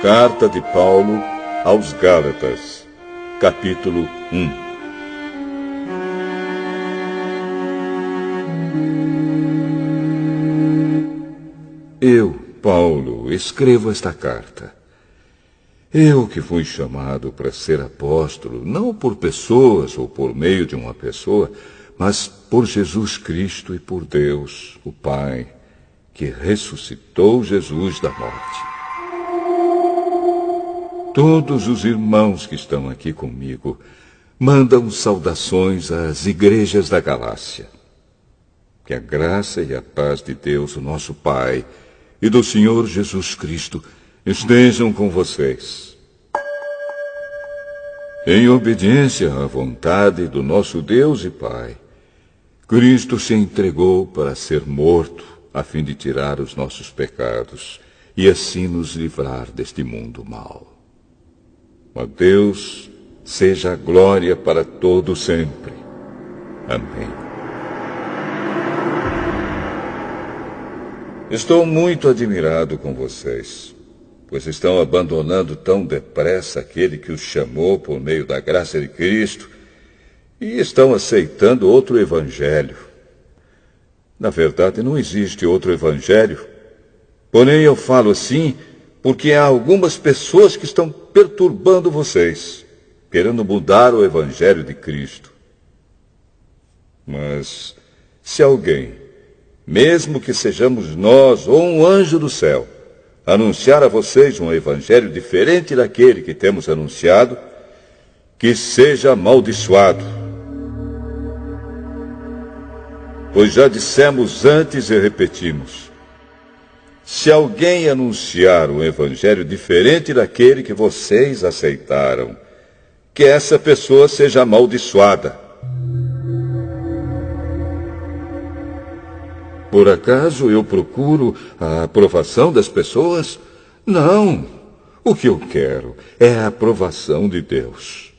Carta de Paulo aos Gálatas, capítulo 1. Eu, Paulo, escrevo esta carta. Eu que fui chamado para ser apóstolo, não por pessoas ou por meio de uma pessoa, mas por Jesus Cristo e por Deus, o Pai, que ressuscitou Jesus da morte. Todos os irmãos que estão aqui comigo mandam saudações às igrejas da Galácia. Que a graça e a paz de Deus, o nosso Pai, e do Senhor Jesus Cristo estejam com vocês. Em obediência à vontade do nosso Deus e Pai, Cristo se entregou para ser morto, a fim de tirar os nossos pecados e assim nos livrar deste mundo mau. A Deus seja a glória para todo sempre. Amém. Estou muito admirado com vocês, pois estão abandonando tão depressa aquele que os chamou por meio da graça de Cristo e estão aceitando outro evangelho. Na verdade, não existe outro evangelho, porém eu falo assim porque há algumas pessoas que estão perturbando vocês, querendo mudar o evangelho de Cristo. Mas se alguém, mesmo que sejamos nós ou um anjo do céu, anunciar a vocês um evangelho diferente daquele que temos anunciado, que seja amaldiçoado. Pois já dissemos antes e repetimos: se alguém anunciar um evangelho diferente daquele que vocês aceitaram, que essa pessoa seja amaldiçoada. Por acaso eu procuro a aprovação das pessoas? Não. O que eu quero é a aprovação de Deus.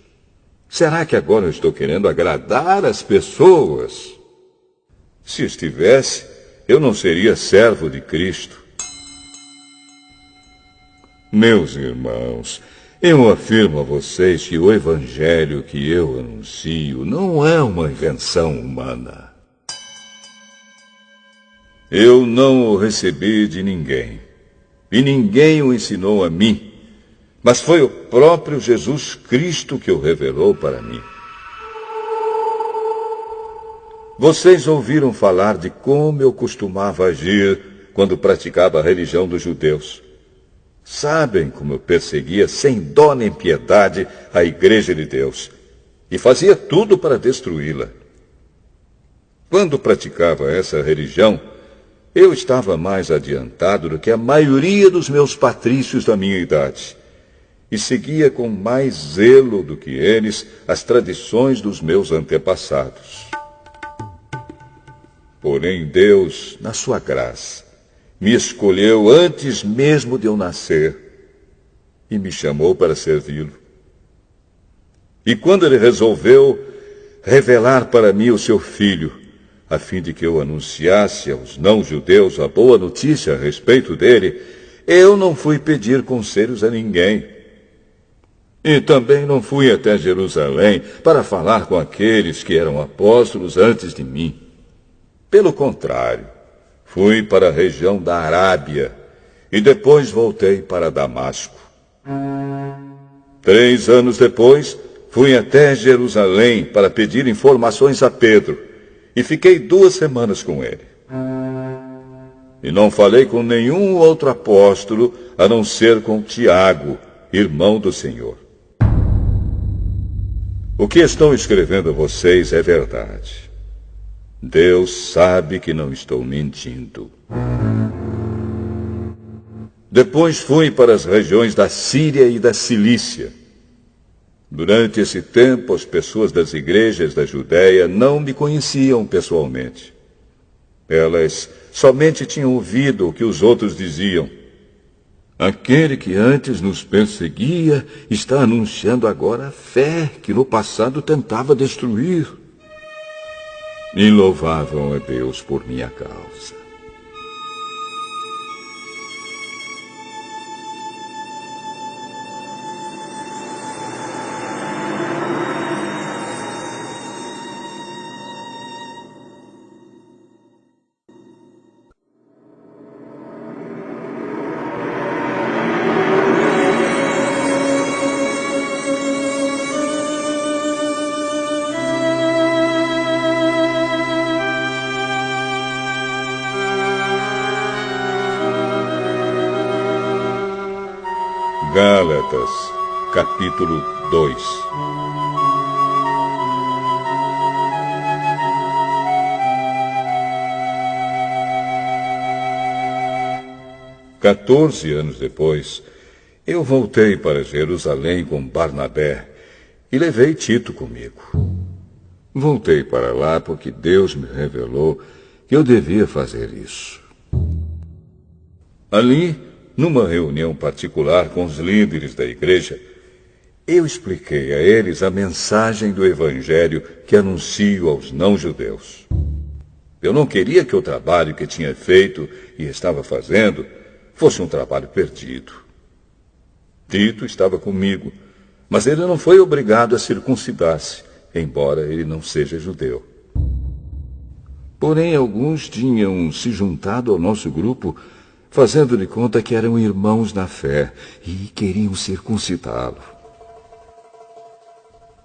Será que agora eu estou querendo agradar as pessoas? Se estivesse, eu não seria servo de Cristo. Meus irmãos, eu afirmo a vocês que o evangelho que eu anuncio não é uma invenção humana. Eu não o recebi de ninguém, e ninguém o ensinou a mim, mas foi o próprio Jesus Cristo que o revelou para mim. Vocês ouviram falar de como eu costumava agir quando praticava a religião dos judeus. Sabem como eu perseguia sem dó nem piedade a igreja de Deus e fazia tudo para destruí-la. Quando praticava essa religião, eu estava mais adiantado do que a maioria dos meus patrícios da minha idade e seguia com mais zelo do que eles as tradições dos meus antepassados. Porém, Deus, na sua graça, me escolheu antes mesmo de eu nascer e me chamou para servi-lo. E quando ele resolveu revelar para mim o seu Filho, a fim de que eu anunciasse aos não-judeus a boa notícia a respeito dele, eu não fui pedir conselhos a ninguém. E também não fui até Jerusalém para falar com aqueles que eram apóstolos antes de mim. Pelo contrário, fui para a região da Arábia e depois voltei para Damasco. 3 anos depois, fui até Jerusalém para pedir informações a Pedro e fiquei 2 semanas com ele. E não falei com nenhum outro apóstolo a não ser com Tiago, irmão do Senhor. O que estou escrevendo a vocês é verdade. Deus sabe que não estou mentindo. Depois fui para as regiões da Síria e da Cilícia. Durante esse tempo, as pessoas das igrejas da Judéia não me conheciam pessoalmente. Elas somente tinham ouvido o que os outros diziam. Aquele que antes nos perseguia está anunciando agora a fé que no passado tentava destruir. E louvavam a Deus por minha causa. Gálatas, capítulo 2. Quatorze anos depois, eu voltei para Jerusalém com Barnabé e levei Tito comigo. Voltei para lá porque Deus me revelou que eu devia fazer isso. Ali, numa reunião particular com os líderes da igreja, eu expliquei a eles a mensagem do Evangelho que anuncio aos não-judeus. Eu não queria que o trabalho que tinha feito e estava fazendo fosse um trabalho perdido. Tito estava comigo, mas ele não foi obrigado a circuncidar-se, embora ele não seja judeu. Porém, alguns tinham se juntado ao nosso grupo, fazendo de conta que eram irmãos na fé e queriam circuncidá-lo.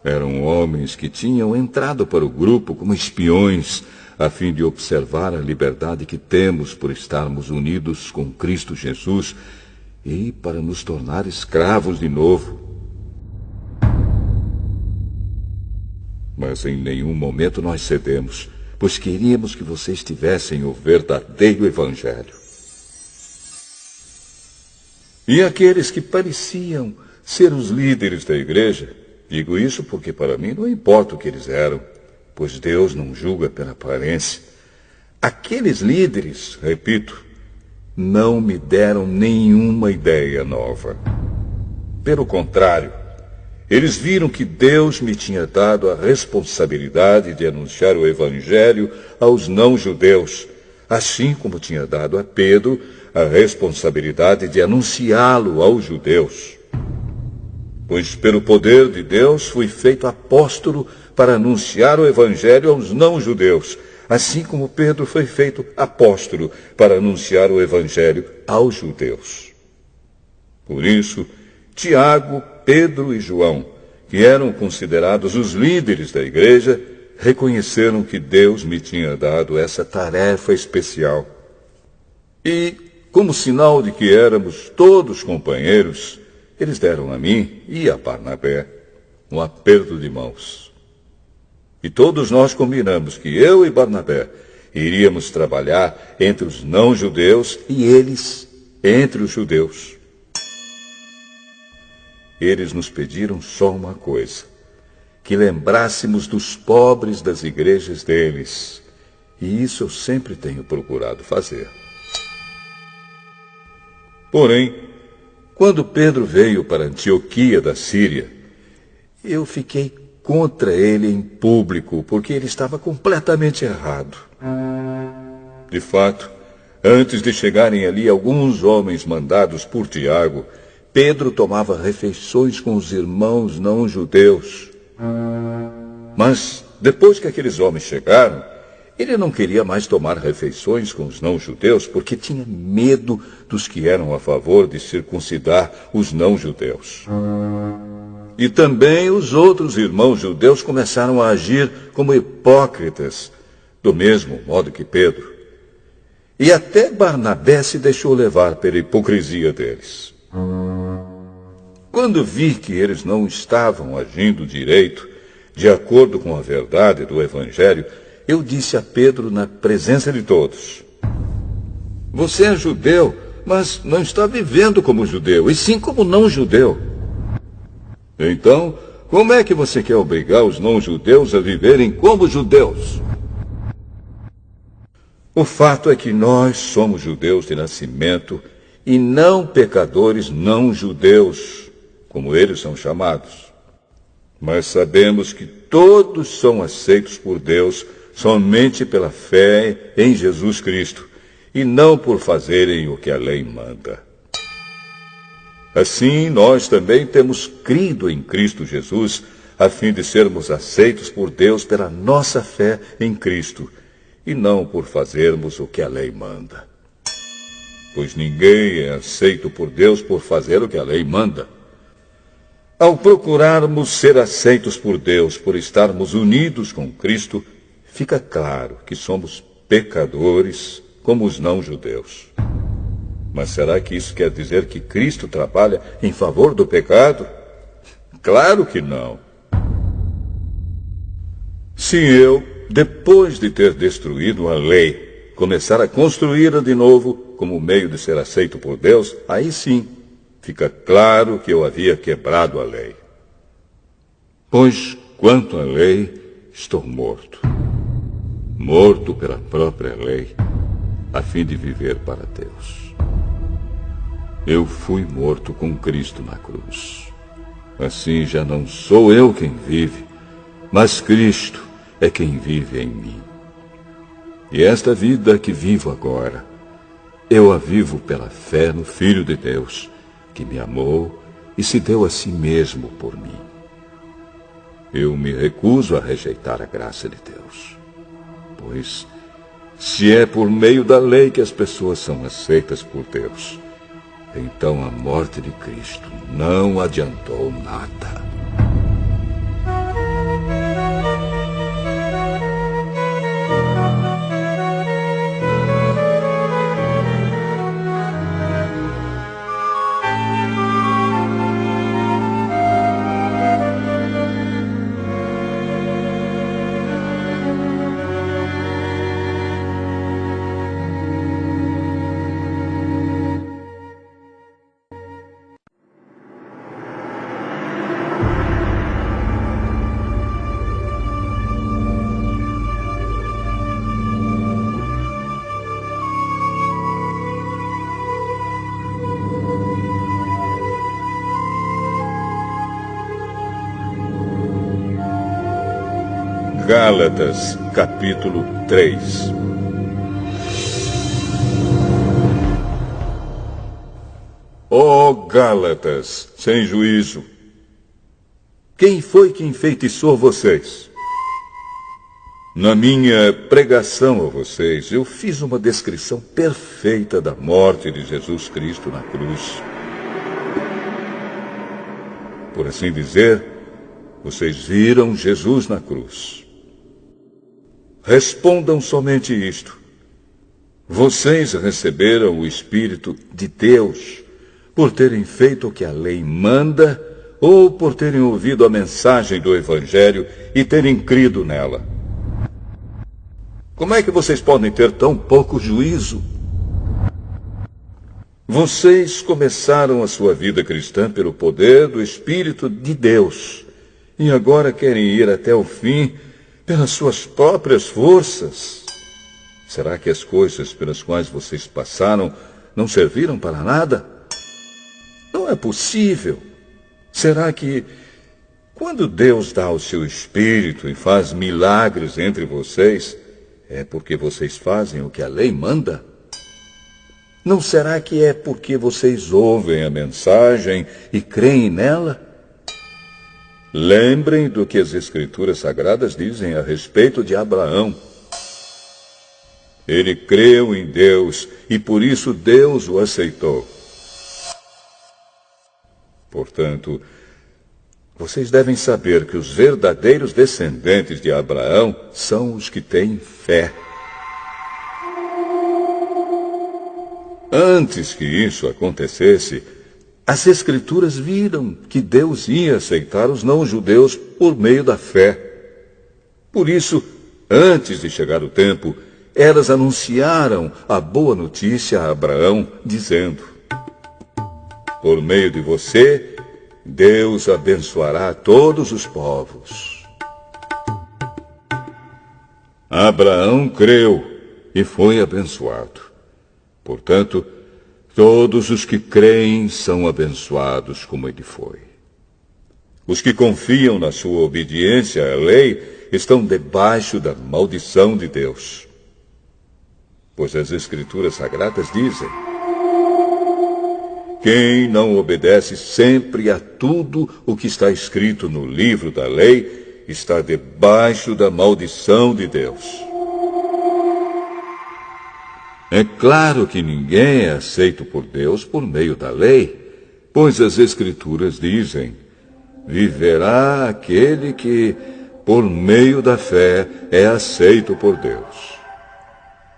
Eram homens que tinham entrado para o grupo como espiões, a fim de observar a liberdade que temos por estarmos unidos com Cristo Jesus e para nos tornar escravos de novo. Mas em nenhum momento nós cedemos, pois queríamos que vocês tivessem o verdadeiro Evangelho. E aqueles que pareciam ser os líderes da igreja, digo isso porque para mim não importa o que eles eram, pois Deus não julga pela aparência. Aqueles líderes, repito, não me deram nenhuma ideia nova. Pelo contrário, eles viram que Deus me tinha dado a responsabilidade de anunciar o Evangelho aos não-judeus, assim como tinha dado a Pedro a responsabilidade de anunciá-lo aos judeus. Pois pelo poder de Deus fui feito apóstolo para anunciar o Evangelho aos não-judeus, assim como Pedro foi feito apóstolo para anunciar o Evangelho aos judeus. Por isso, Tiago, Pedro e João, que eram considerados os líderes da igreja, reconheceram que Deus me tinha dado essa tarefa especial. E, como sinal de que éramos todos companheiros, eles deram a mim e a Barnabé um aperto de mãos. E todos nós combinamos que eu e Barnabé iríamos trabalhar entre os não-judeus e eles entre os judeus. Eles nos pediram só uma coisa: que lembrássemos dos pobres das igrejas deles. E isso eu sempre tenho procurado fazer. Porém, quando Pedro veio para Antioquia da Síria, eu fiquei contra ele em público, porque ele estava completamente errado. De fato, antes de chegarem ali alguns homens mandados por Tiago, Pedro tomava refeições com os irmãos não-judeus. Mas, depois que aqueles homens chegaram, ele não queria mais tomar refeições com os não-judeus porque tinha medo dos que eram a favor de circuncidar os não-judeus. E também os outros irmãos judeus começaram a agir como hipócritas, do mesmo modo que Pedro. E até Barnabé se deixou levar pela hipocrisia deles. Quando vi que eles não estavam agindo direito, de acordo com a verdade do Evangelho, eu disse a Pedro na presença de todos: você é judeu, mas não está vivendo como judeu, e sim como não-judeu. Então, como é que você quer obrigar os não-judeus a viverem como judeus? O fato é que nós somos judeus de nascimento e não pecadores não-judeus, como eles são chamados. Mas sabemos que todos são aceitos por Deus somente pela fé em Jesus Cristo, e não por fazerem o que a lei manda. Assim, nós também temos crido em Cristo Jesus, a fim de sermos aceitos por Deus pela nossa fé em Cristo, e não por fazermos o que a lei manda. Pois ninguém é aceito por Deus por fazer o que a lei manda. Ao procurarmos ser aceitos por Deus por estarmos unidos com Cristo, fica claro que somos pecadores como os não-judeus. Mas será que isso quer dizer que Cristo trabalha em favor do pecado? Claro que não. Se eu, depois de ter destruído a lei, começar a construí-la de novo como meio de ser aceito por Deus, aí sim fica claro que eu havia quebrado a lei. Pois, quanto à lei, estou morto. Morto pela própria lei, a fim de viver para Deus. Eu fui morto com Cristo na cruz. Assim já não sou eu quem vive, mas Cristo é quem vive em mim. E esta vida que vivo agora, eu a vivo pela fé no Filho de Deus, que me amou e se deu a si mesmo por mim. Eu me recuso a rejeitar a graça de Deus, pois se é por meio da lei que as pessoas são aceitas por Deus, então a morte de Cristo não adiantou nada. Gálatas, capítulo 3. Ó Gálatas, sem juízo! Quem foi que enfeitiçou vocês? Na minha pregação a vocês, eu fiz uma descrição perfeita da morte de Jesus Cristo na cruz. Por assim dizer, vocês viram Jesus na cruz. Respondam somente isto. Vocês receberam o Espírito de Deus por terem feito o que a lei manda ou por terem ouvido a mensagem do Evangelho e terem crido nela? Como é que vocês podem ter tão pouco juízo? Vocês começaram a sua vida cristã pelo poder do Espírito de Deus e agora querem ir até o fim pelas suas próprias forças. Será que as coisas pelas quais vocês passaram não serviram para nada? Não é possível. Será que, quando Deus dá o seu Espírito e faz milagres entre vocês, é porque vocês fazem o que a lei manda? Não será que é porque vocês ouvem a mensagem e creem nela? Lembrem do que as Escrituras Sagradas dizem a respeito de Abraão. Ele creu em Deus e por isso Deus o aceitou. Portanto, vocês devem saber que os verdadeiros descendentes de Abraão são os que têm fé. Antes que isso acontecesse, as Escrituras viram que Deus ia aceitar os não-judeus por meio da fé. Por isso, antes de chegar o tempo, elas anunciaram a boa notícia a Abraão, dizendo: por meio de você, Deus abençoará todos os povos. Abraão creu e foi abençoado. Portanto, todos os que creem são abençoados como ele foi. Os que confiam na sua obediência à lei estão debaixo da maldição de Deus. Pois as Escrituras Sagradas dizem: quem não obedece sempre a tudo o que está escrito no livro da lei está debaixo da maldição de Deus. É claro que ninguém é aceito por Deus por meio da lei, pois as Escrituras dizem: viverá aquele que, por meio da fé, é aceito por Deus.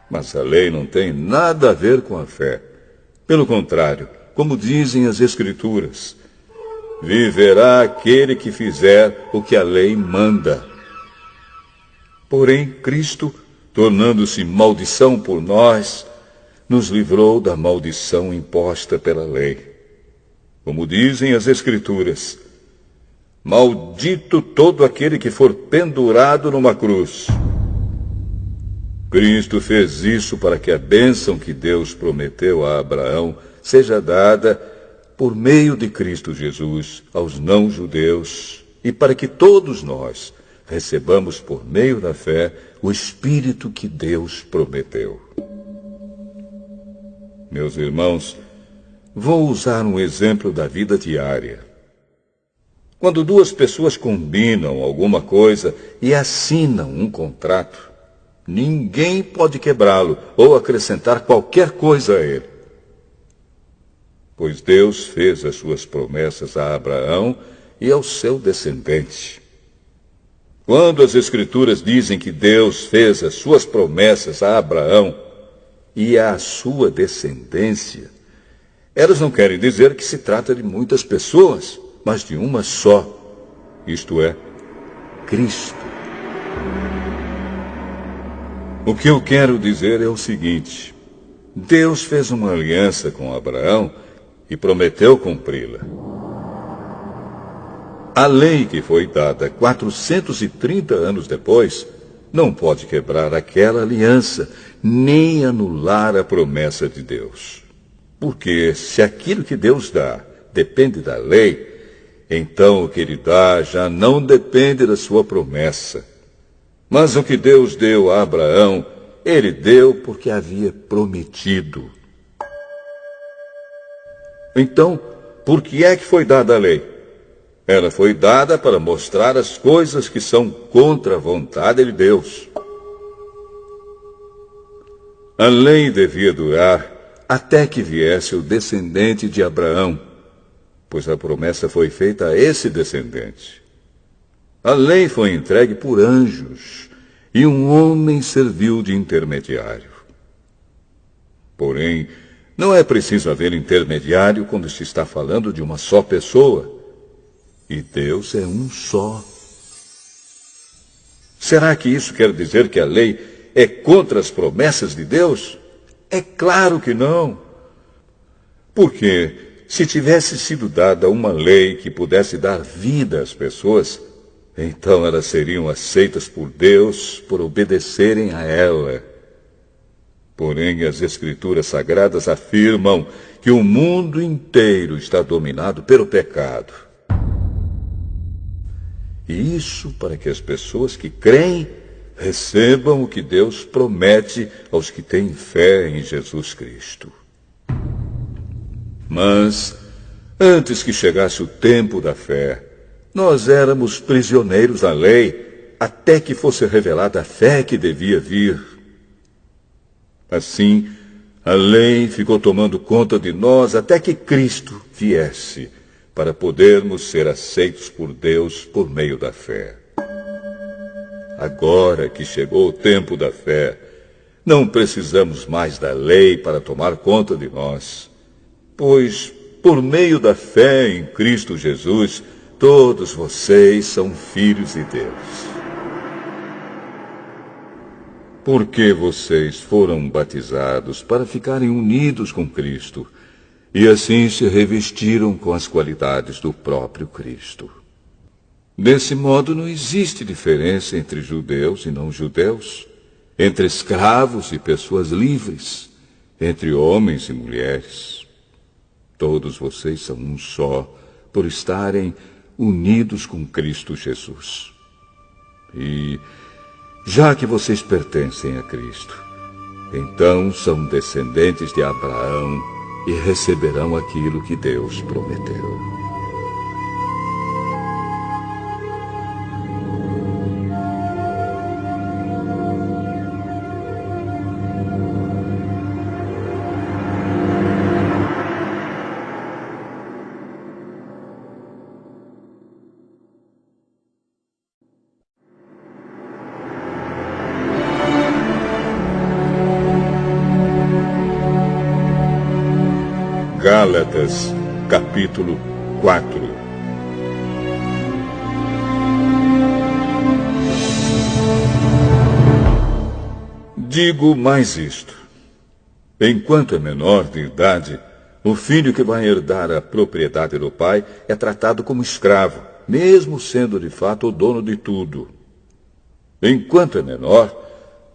Mas a lei não tem nada a ver com a fé. Pelo contrário, como dizem as Escrituras, viverá aquele que fizer o que a lei manda. Porém, Cristo, tornando-se maldição por nós, nos livrou da maldição imposta pela lei. Como dizem as Escrituras, maldito todo aquele que for pendurado numa cruz. Cristo fez isso para que a bênção que Deus prometeu a Abraão seja dada por meio de Cristo Jesus aos não-judeus e para que todos nós recebamos por meio da fé o Espírito que Deus prometeu. Meus irmãos, vou usar um exemplo da vida diária. Quando duas pessoas combinam alguma coisa e assinam um contrato, ninguém pode quebrá-lo ou acrescentar qualquer coisa a ele. Pois Deus fez as suas promessas a Abraão e ao seu descendente. Quando as Escrituras dizem que Deus fez as suas promessas a Abraão e à sua descendência, elas não querem dizer que se trata de muitas pessoas, mas de uma só, isto é, Cristo. O que eu quero dizer é o seguinte: Deus fez uma aliança com Abraão e prometeu cumpri-la. A lei que foi dada 430 anos depois não pode quebrar aquela aliança, nem anular a promessa de Deus. Porque se aquilo que Deus dá depende da lei, então o que Ele dá já não depende da sua promessa. Mas o que Deus deu a Abraão, Ele deu porque havia prometido. Então, por que é que foi dada a lei? Ela foi dada para mostrar as coisas que são contra a vontade de Deus. A lei devia durar até que viesse o descendente de Abraão, pois a promessa foi feita a esse descendente. A lei foi entregue por anjos, e um homem serviu de intermediário. Porém, não é preciso haver intermediário quando se está falando de uma só pessoa. E Deus é um só. Será que isso quer dizer que a lei é contra as promessas de Deus? É claro que não. Porque se tivesse sido dada uma lei que pudesse dar vida às pessoas, então elas seriam aceitas por Deus por obedecerem a ela. Porém, as Escrituras Sagradas afirmam que o mundo inteiro está dominado pelo pecado. E isso para que as pessoas que creem recebam o que Deus promete aos que têm fé em Jesus Cristo. Mas, antes que chegasse o tempo da fé, nós éramos prisioneiros da lei, até que fosse revelada a fé que devia vir. Assim, a lei ficou tomando conta de nós até que Cristo viesse, para podermos ser aceitos por Deus por meio da fé. Agora que chegou o tempo da fé, não precisamos mais da lei para tomar conta de nós, pois, por meio da fé em Cristo Jesus, todos vocês são filhos de Deus. Porque vocês foram batizados para ficarem unidos com Cristo, e assim se revestiram com as qualidades do próprio Cristo. Desse modo, não existe diferença entre judeus e não-judeus, entre escravos e pessoas livres, entre homens e mulheres. Todos vocês são um só, por estarem unidos com Cristo Jesus. E, já que vocês pertencem a Cristo, então são descendentes de Abraão e receberão aquilo que Deus prometeu. Gálatas, capítulo 4. Digo mais isto. Enquanto é menor de idade, o filho que vai herdar a propriedade do pai é tratado como escravo, mesmo sendo de fato o dono de tudo. Enquanto é menor,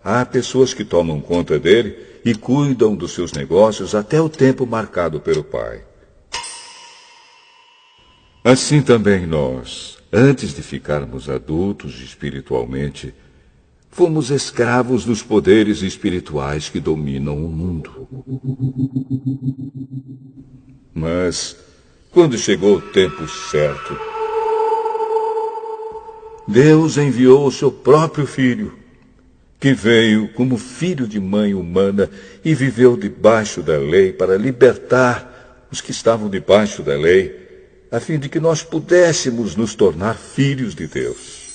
há pessoas que tomam conta dele e cuidam dos seus negócios até o tempo marcado pelo pai. Assim também nós, antes de ficarmos adultos espiritualmente, fomos escravos dos poderes espirituais que dominam o mundo. Mas, quando chegou o tempo certo, Deus enviou o seu próprio Filho, que veio como filho de mãe humana e viveu debaixo da lei para libertar os que estavam debaixo da lei, a fim de que nós pudéssemos nos tornar filhos de Deus.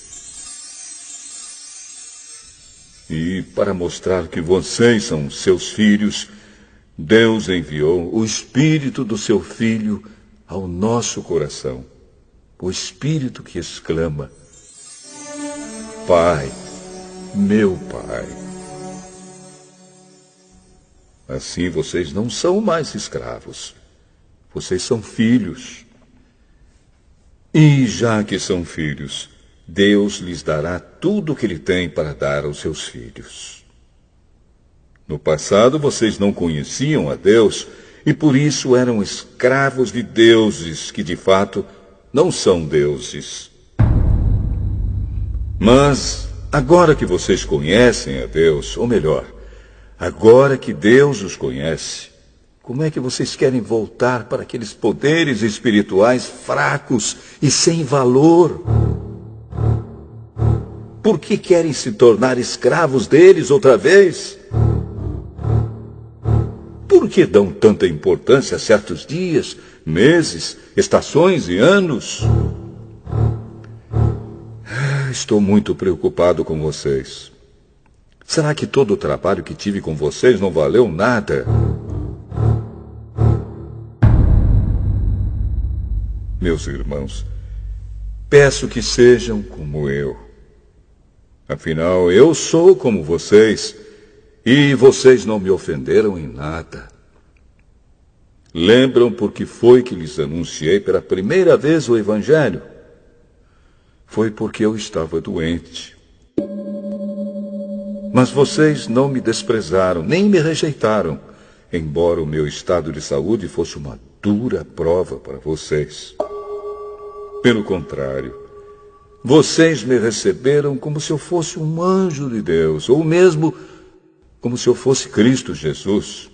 E para mostrar que vocês são seus filhos, Deus enviou o Espírito do seu Filho ao nosso coração. O Espírito que exclama: Pai, meu Pai. Assim vocês não são mais escravos. Vocês são filhos. E já que são filhos, Deus lhes dará tudo o que Ele tem para dar aos seus filhos. No passado, vocês não conheciam a Deus e por isso eram escravos de deuses que, de fato, não são deuses. Mas, agora que vocês conhecem a Deus, ou melhor, agora que Deus os conhece, como é que vocês querem voltar para aqueles poderes espirituais fracos e sem valor? Por que querem se tornar escravos deles outra vez? Por que dão tanta importância a certos dias, meses, estações e anos? Estou muito preocupado com vocês. Será que todo o trabalho que tive com vocês não valeu nada? Meus irmãos, peço que sejam como eu. Afinal, eu sou como vocês, e vocês não me ofenderam em nada. Lembram por que foi que lhes anunciei pela primeira vez o Evangelho? Foi porque eu estava doente. Mas vocês não me desprezaram, nem me rejeitaram, embora o meu estado de saúde fosse uma dura prova para vocês. Pelo contrário, vocês me receberam como se eu fosse um anjo de Deus, ou mesmo como se eu fosse Cristo Jesus.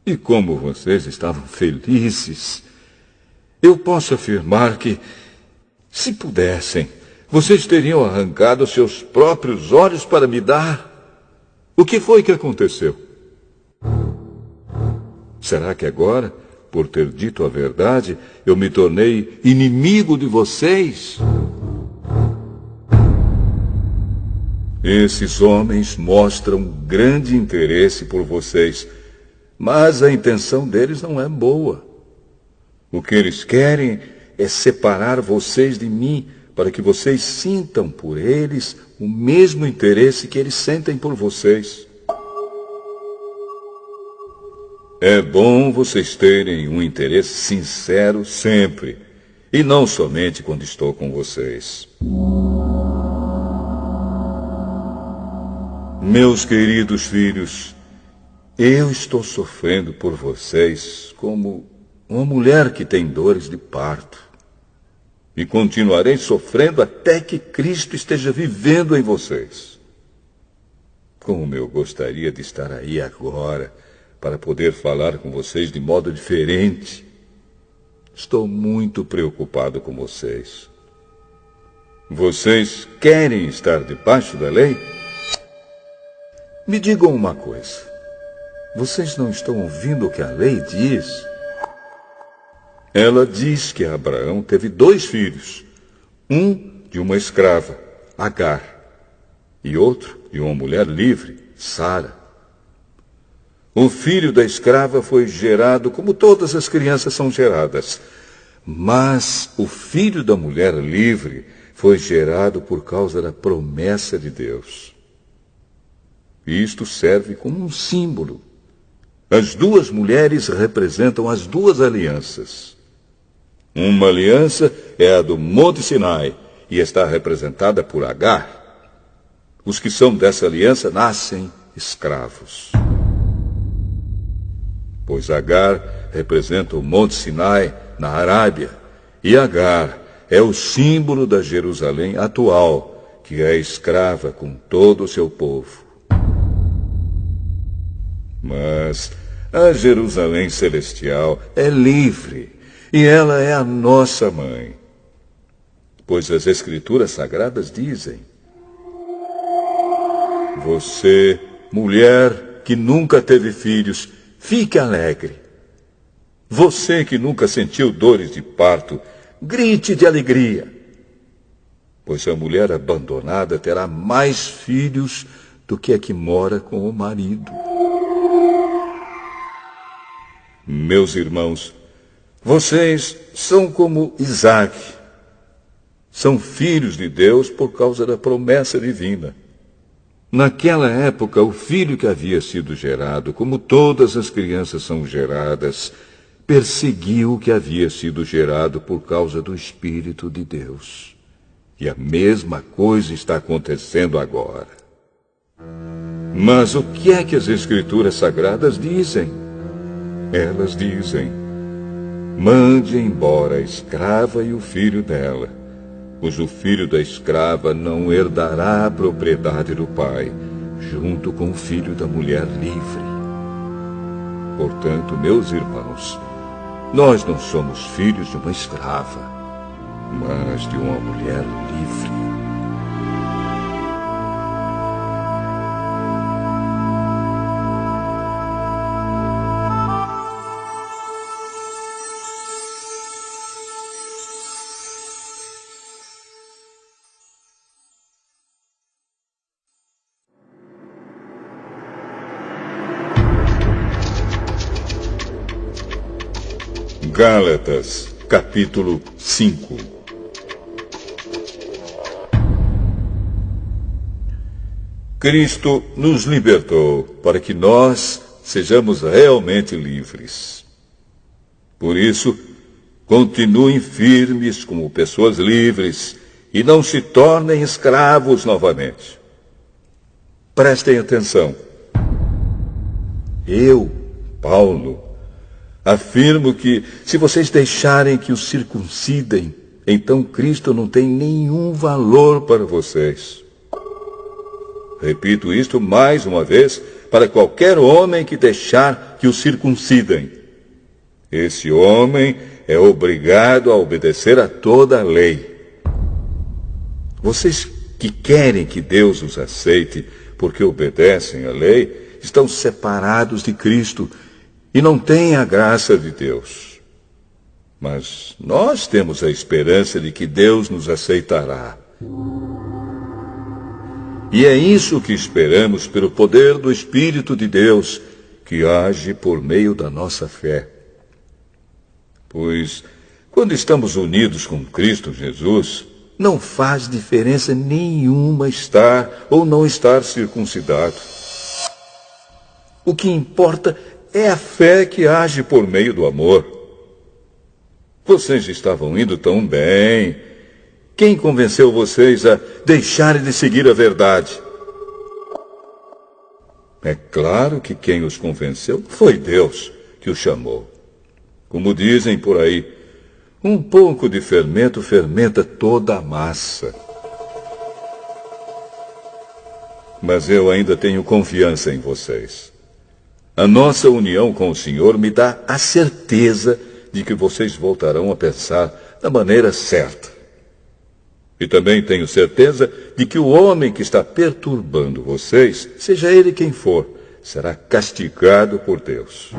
E como vocês estavam felizes, eu posso afirmar que, se pudessem, vocês teriam arrancado seus próprios olhos para me dar. O que foi que aconteceu? Será que agora, por ter dito a verdade, eu me tornei inimigo de vocês? Esses homens mostram grande interesse por vocês, mas a intenção deles não é boa. O que eles querem é separar vocês de mim, para que vocês sintam por eles o mesmo interesse que eles sentem por vocês. É bom vocês terem um interesse sincero sempre, e não somente quando estou com vocês. Meus queridos filhos, eu estou sofrendo por vocês como uma mulher que tem dores de parto. E continuarei sofrendo até que Cristo esteja vivendo em vocês. Como eu gostaria de estar aí agora, para poder falar com vocês de modo diferente. Estou muito preocupado com vocês. Vocês querem estar debaixo da lei? Me digam uma coisa. Vocês não estão ouvindo o que a lei diz? Ela diz que Abraão teve 2 filhos. Um de uma escrava, Agar, e outro de uma mulher livre, Sara. O filho da escrava foi gerado como todas as crianças são geradas. Mas o filho da mulher livre foi gerado por causa da promessa de Deus. Isto serve como um símbolo. As duas mulheres representam as duas alianças. Uma aliança é a do Monte Sinai e está representada por Agar. Os que são dessa aliança nascem escravos. Pois Agar representa o Monte Sinai na Arábia, e Agar é o símbolo da Jerusalém atual, que é escrava com todo o seu povo. Mas a Jerusalém celestial é livre, e ela é a nossa mãe. Pois as Escrituras Sagradas dizem: você, mulher que nunca teve filhos, fique alegre. Você que nunca sentiu dores de parto, grite de alegria. Pois a mulher abandonada terá mais filhos do que a que mora com o marido. Meus irmãos, vocês são como Isaac. São filhos de Deus por causa da promessa divina. Naquela época, o filho que havia sido gerado, como todas as crianças são geradas, perseguiu o que havia sido gerado por causa do Espírito de Deus. E a mesma coisa está acontecendo agora. Mas o que é que as Escrituras Sagradas dizem? Elas dizem: mande embora a escrava e o filho dela, pois o filho da escrava não herdará a propriedade do pai, junto com o filho da mulher livre. Portanto, meus irmãos, nós não somos filhos de uma escrava, mas de uma mulher livre. Gálatas, capítulo 5. Cristo nos libertou para que nós sejamos realmente livres. Por isso, continuem firmes como pessoas livres e não se tornem escravos novamente. Prestem atenção. Eu, Paulo, afirmo que, se vocês deixarem que os circuncidem, então Cristo não tem nenhum valor para vocês. Repito isto mais uma vez para qualquer homem que deixar que os circuncidem. Esse homem é obrigado a obedecer a toda a lei. Vocês que querem que Deus os aceite porque obedecem à lei, estão separados de Cristo e não têm a graça de Deus. Mas nós temos a esperança de que Deus nos aceitará. E é isso que esperamos pelo poder do Espírito de Deus, que age por meio da nossa fé. Pois, quando estamos unidos com Cristo Jesus, não faz diferença nenhuma estar ou não estar circuncidado. O que importa é a fé que age por meio do amor. Vocês estavam indo tão bem. Quem convenceu vocês a deixarem de seguir a verdade? É claro que quem os convenceu foi Deus que os chamou. Como dizem por aí, um pouco de fermento fermenta toda a massa. Mas eu ainda tenho confiança em vocês. A nossa união com o Senhor me dá a certeza de que vocês voltarão a pensar da maneira certa. E também tenho certeza de que o homem que está perturbando vocês, seja ele quem for, será castigado por Deus.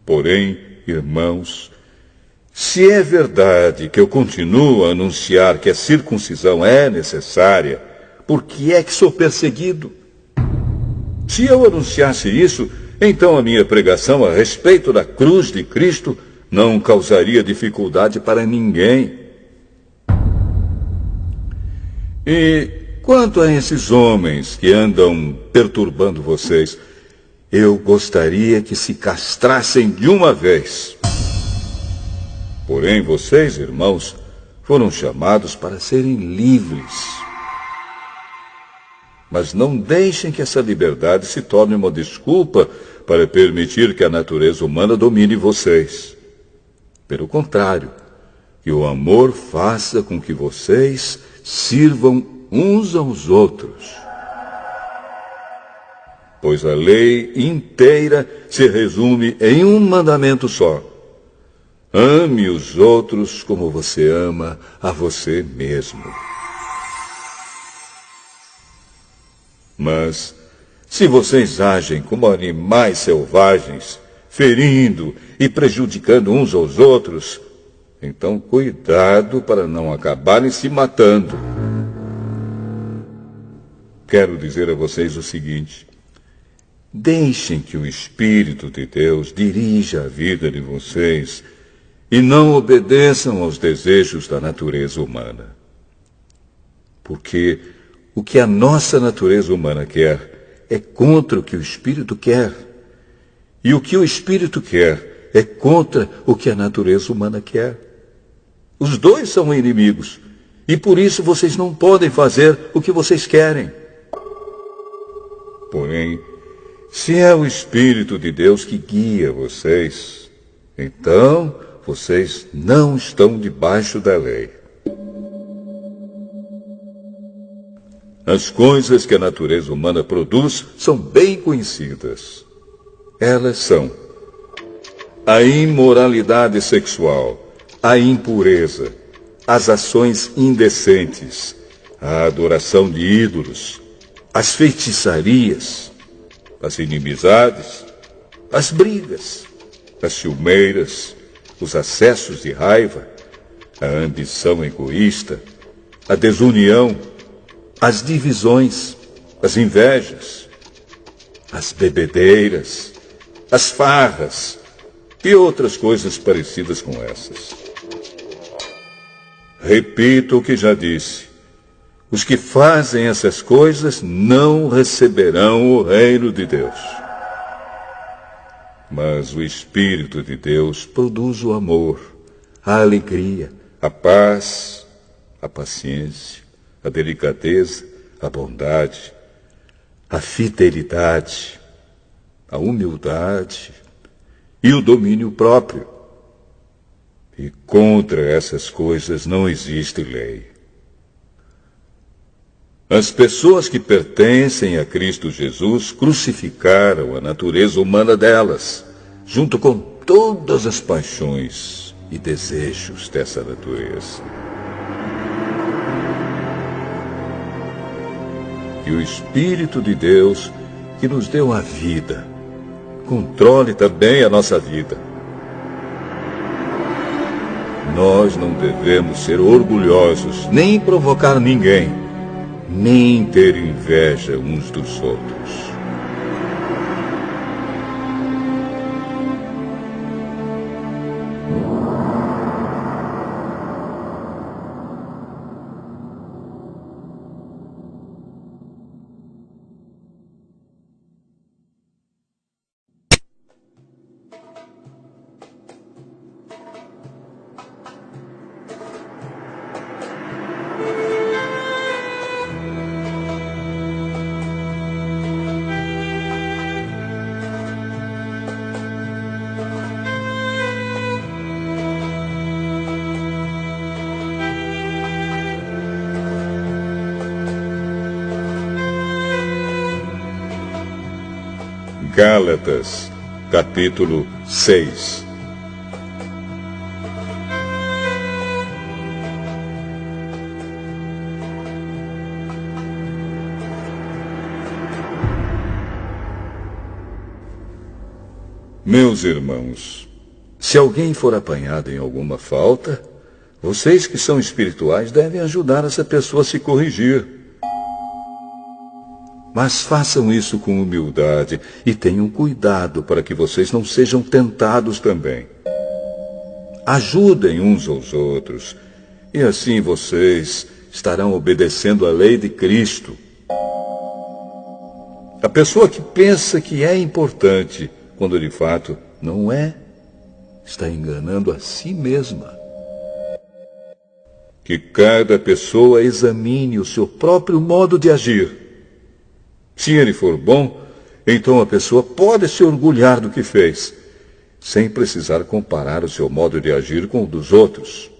Porém, irmãos, se é verdade que eu continuo a anunciar que a circuncisão é necessária, por que é que sou perseguido? Se eu anunciasse isso, então a minha pregação a respeito da cruz de Cristo não causaria dificuldade para ninguém. E quanto a esses homens que andam perturbando vocês, eu gostaria que se castrassem de uma vez. Porém, vocês, irmãos, foram chamados para serem livres. Mas não deixem que essa liberdade se torne uma desculpa para permitir que a natureza humana domine vocês. Pelo contrário, que o amor faça com que vocês sirvam uns aos outros. Pois a lei inteira se resume em um mandamento só: ame os outros como você ama a você mesmo. Mas, se vocês agem como animais selvagens, ferindo e prejudicando uns aos outros, então cuidado para não acabarem se matando. Quero dizer a vocês o seguinte: deixem que o Espírito de Deus dirija a vida de vocês e não obedeçam aos desejos da natureza humana. Porque o que a nossa natureza humana quer é contra o que o Espírito quer. E o que o Espírito quer é contra o que a natureza humana quer. Os dois são inimigos. E por isso vocês não podem fazer o que vocês querem. Porém, se é o Espírito de Deus que guia vocês, então vocês não estão debaixo da lei. As coisas que a natureza humana produz são bem conhecidas. Elas são a imoralidade sexual, a impureza, as ações indecentes, a adoração de ídolos, as feitiçarias, as inimizades, as brigas, as ciumeiras, os acessos de raiva, a ambição egoísta, a desunião, as divisões, as invejas, as bebedeiras, as farras e outras coisas parecidas com essas. Repito o que já disse: os que fazem essas coisas não receberão o reino de Deus. Mas o Espírito de Deus produz o amor, a alegria, a paz, a paciência, a delicadeza, a bondade, a fidelidade, a humildade e o domínio próprio. E contra essas coisas não existe lei. As pessoas que pertencem a Cristo Jesus crucificaram a natureza humana delas, junto com todas as paixões e desejos dessa natureza. Que o Espírito de Deus, que nos deu a vida, controle também a nossa vida. Nós não devemos ser orgulhosos, nem provocar ninguém, nem ter inveja uns dos outros. Gálatas, capítulo 6. Meus irmãos, se alguém for apanhado em alguma falta, vocês que são espirituais devem ajudar essa pessoa a se corrigir. Mas façam isso com humildade e tenham cuidado para que vocês não sejam tentados também. Ajudem uns aos outros, e assim vocês estarão obedecendo à lei de Cristo. A pessoa que pensa que é importante, quando de fato não é, está enganando a si mesma. Que cada pessoa examine o seu próprio modo de agir. Se ele for bom, então a pessoa pode se orgulhar do que fez, sem precisar comparar o seu modo de agir com o dos outros.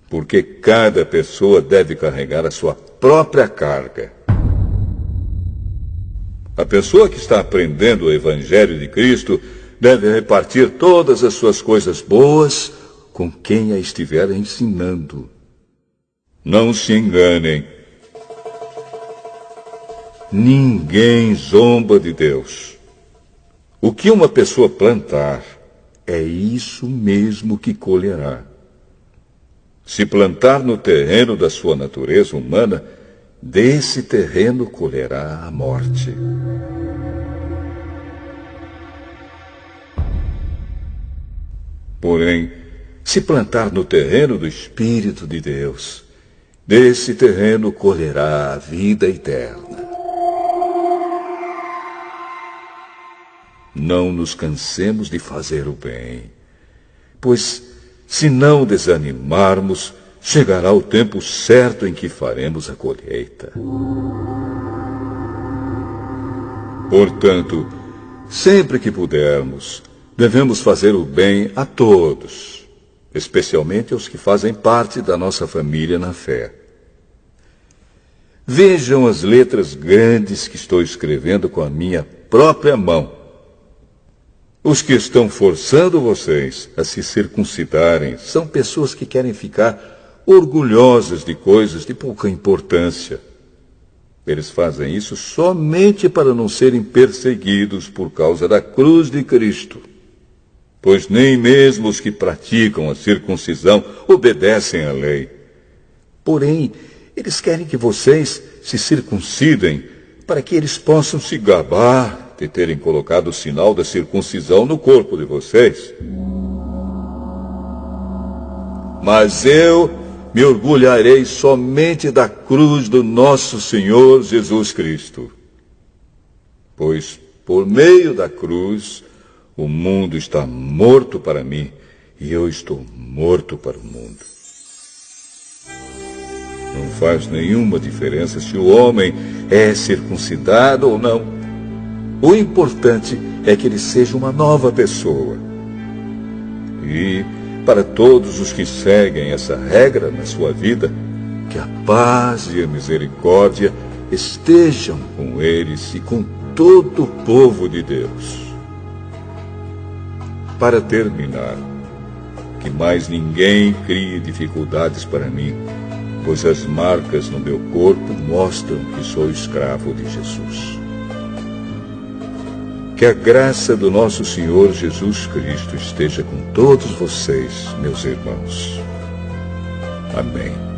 Porque cada pessoa deve carregar a sua própria carga. A pessoa que está aprendendo o Evangelho de Cristo deve repartir todas as suas coisas boas com quem a estiver ensinando. Não se enganem. Ninguém zomba de Deus. O que uma pessoa plantar, é isso mesmo que colherá. Se plantar no terreno da sua natureza humana, desse terreno colherá a morte. Porém, se plantar no terreno do Espírito de Deus, desse terreno colherá a vida eterna. Não nos cansemos de fazer o bem, pois, se não desanimarmos, chegará o tempo certo em que faremos a colheita. Portanto, sempre que pudermos, devemos fazer o bem a todos, especialmente aos que fazem parte da nossa família na fé. Vejam as letras grandes que estou escrevendo com a minha própria mão. Os que estão forçando vocês a se circuncidarem são pessoas que querem ficar orgulhosas de coisas de pouca importância. Eles fazem isso somente para não serem perseguidos por causa da cruz de Cristo. Pois nem mesmo os que praticam a circuncisão obedecem à lei. Porém, eles querem que vocês se circuncidem para que eles possam se gabar de terem colocado o sinal da circuncisão no corpo de vocês. Mas eu me orgulharei somente da cruz do nosso Senhor Jesus Cristo. Pois, por meio da cruz, o mundo está morto para mim e eu estou morto para o mundo. Não faz nenhuma diferença se o homem é circuncidado ou não. O importante é que ele seja uma nova pessoa. E, para todos os que seguem essa regra na sua vida, que a paz e a misericórdia estejam com eles e com todo o povo de Deus. Para terminar, que mais ninguém crie dificuldades para mim, pois as marcas no meu corpo mostram que sou escravo de Jesus. Que a graça do nosso Senhor Jesus Cristo esteja com todos vocês, meus irmãos. Amém.